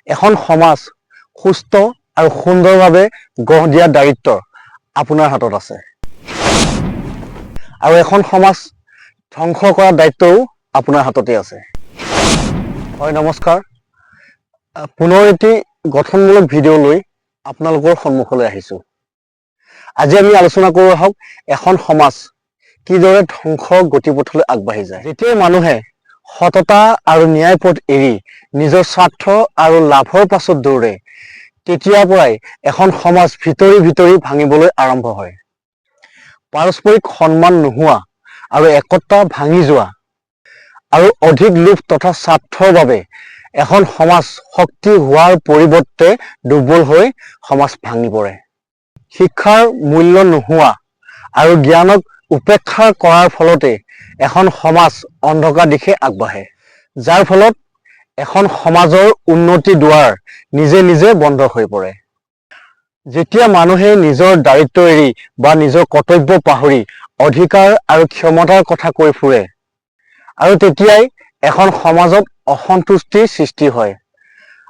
এখন সমাজ সুস্থ আৰু সুন্দৰভাৱে গঢ় দিয়াৰ দায়িত্ব আপোনাৰ হাতত আছে। আৰু এখন সমাজ ধ্বংস কৰাৰ দায়িত্বও আপোনাৰ হাততে আছে। হয়, নমস্কাৰ। পুনৰ এটি গঠনমূলক ভিডিঅ' লৈ আপোনালোকৰ সন্মুখলৈ আহিছোঁ। আজি আমি আলোচনা কৰোঁ আহক, এখন সমাজ কিদৰে ধ্বংসৰ গতিপথলৈ আগবাঢ়ি যায়। যেতিয়াই মানুহে সততা আৰু ন্যায় পথ এৰি নিজৰ স্বাৰ্থ আৰু লাভৰ পাছত দৌৰে, তেতিয়াৰ পৰাই এখন সমাজ ভিতৰি ভিতৰি ভাঙিবলৈ আৰম্ভ হয়। পাৰস্পৰিক সন্মান নোহোৱা আৰু একতা ভাঙি যোৱা আৰু অধিক লোভ তথা স্বাৰ্থৰ বাবে এখন সমাজ শক্তি হোৱাৰ পৰিৱৰ্তে দুৰ্বল হৈ সমাজ ভাঙি পৰে। শিক্ষাৰ মূল্য নোহোৱা আৰু জ্ঞানক উপেক্ষা কৰাৰ ফলতে এখন সমাজ অন্ধকাৰ দিশে আগবাঢ়ে, যাৰ ফলত এখন সমাজৰ উন্নতি দুৱাৰ নিজে নিজে বন্ধ হৈ পৰে। যেতিয়া মানুহে নিজৰ দায়িত্ব এৰি বা নিজৰ কৰ্তব্য পাহৰি অধিকাৰ আৰু ক্ষমতাৰ কথা কৈ ফুৰে, আৰু তেতিয়াই এখন সমাজত অসন্তুষ্টিৰ সৃষ্টি হয়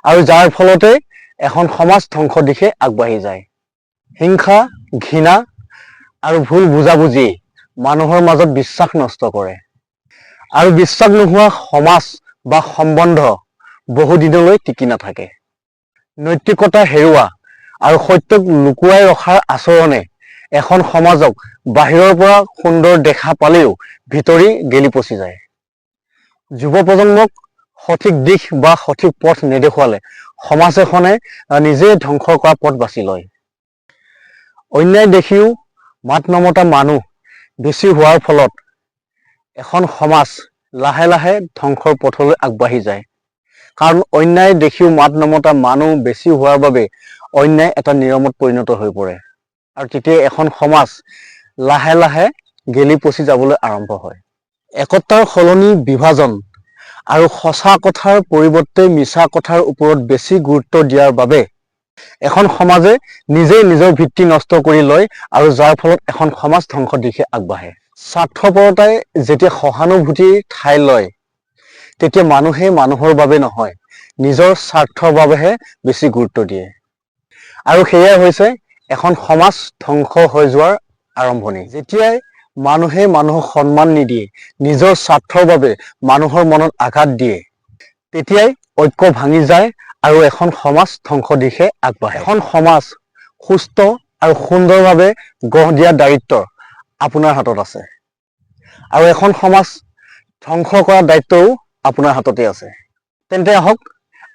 আৰু যাৰ ফলতে এখন সমাজ ধ্বংস দিশে আগবাঢ়ি যায়। হিংসা, ঘৃণা আৰু ভুল বুজাবুজি মানুহৰ মাজত বিশ্বাস নষ্ট কৰে, আৰু বিশ্বাস নোহোৱা সমাজ বা সম্বন্ধ বহুদিনলৈ টিকি নাথাকে। নৈতিকতা হেৰুওৱা আৰু সত্যক লুকুৱাই ৰখাৰ আচৰণে এখন সমাজক বাহিৰৰ পৰা সুন্দৰ দেখা পালেও ভিতৰি গেলি পচি যায়। যুৱ প্ৰজন্মক সঠিক দিশ বা সঠিক পথ নেদেখুৱালে সমাজ এখনে নিজে ধ্বংস কৰা পথ বাছি লয়। অন্যায় দেখিও মাত নমতা মানুহ বেছি হোৱাৰ ফলত এখন সমাজ লাহে লাহে ধ্বংসৰ পথলৈ আগবাঢ়ি যায়। কাৰণ অন্যায় দেখিও মাত নমতা মানুহ বেছি হোৱাৰ বাবে অন্যায় এটা নিয়মত পৰিণত হৈ পৰে, আৰু তেতিয়া এখন সমাজ লাহে লাহে গেলি পচি যাবলৈ আৰম্ভ হয়। একতাৰ সলনি বিভাজন আৰু সঁচা কথাৰ পৰিৱৰ্তে মিছা কথাৰ ওপৰত বেছি গুৰুত্ব দিয়াৰ বাবে এখন সমাজে নিজেই নিজৰ ভিত্তি নষ্ট কৰি লয়, আৰু যাৰ ফলত এখন সমাজ ধ্বংসৰ দিশে আগবাঢ়ে। স্বাৰ্থপৰতাই যেতিয়া সহানুভূতিৰ ঠাই লয়, তেতিয়া মানুহে মানুহৰ বাবে নহয়, নিজৰ স্বাৰ্থৰ বাবেহে বেছি গুৰুত্ব দিয়ে, আৰু সেয়াই হৈছে এখন সমাজ ধ্বংস হৈ যোৱাৰ আৰম্ভণি। যেতিয়াই মানুহে মানুহক সন্মান নিদিয়ে, নিজৰ স্বাৰ্থৰ বাবে মানুহৰ মনত আঘাত দিয়ে, তেতিয়াই ঐক্য ভাঙি যায় আৰু এখন সমাজ ধ্বংস দিশে আগবাঢ়ে। এখন সমাজ সুস্থ আৰু সুন্দৰভাৱে গঢ় দিয়াৰ দায়িত্ব আপোনাৰ হাতত আছে, আৰু এখন সমাজ ধ্বংস কৰাৰ দায়িত্বও আপোনাৰ হাততে আছে। তেন্তে আহক,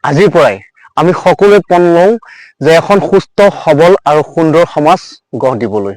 আজিৰ পৰাই আমি সকলোৱে পণ লওঁ যে এখন সুস্থ, সবল আৰু সুন্দৰ সমাজ গঢ় দিবলৈ।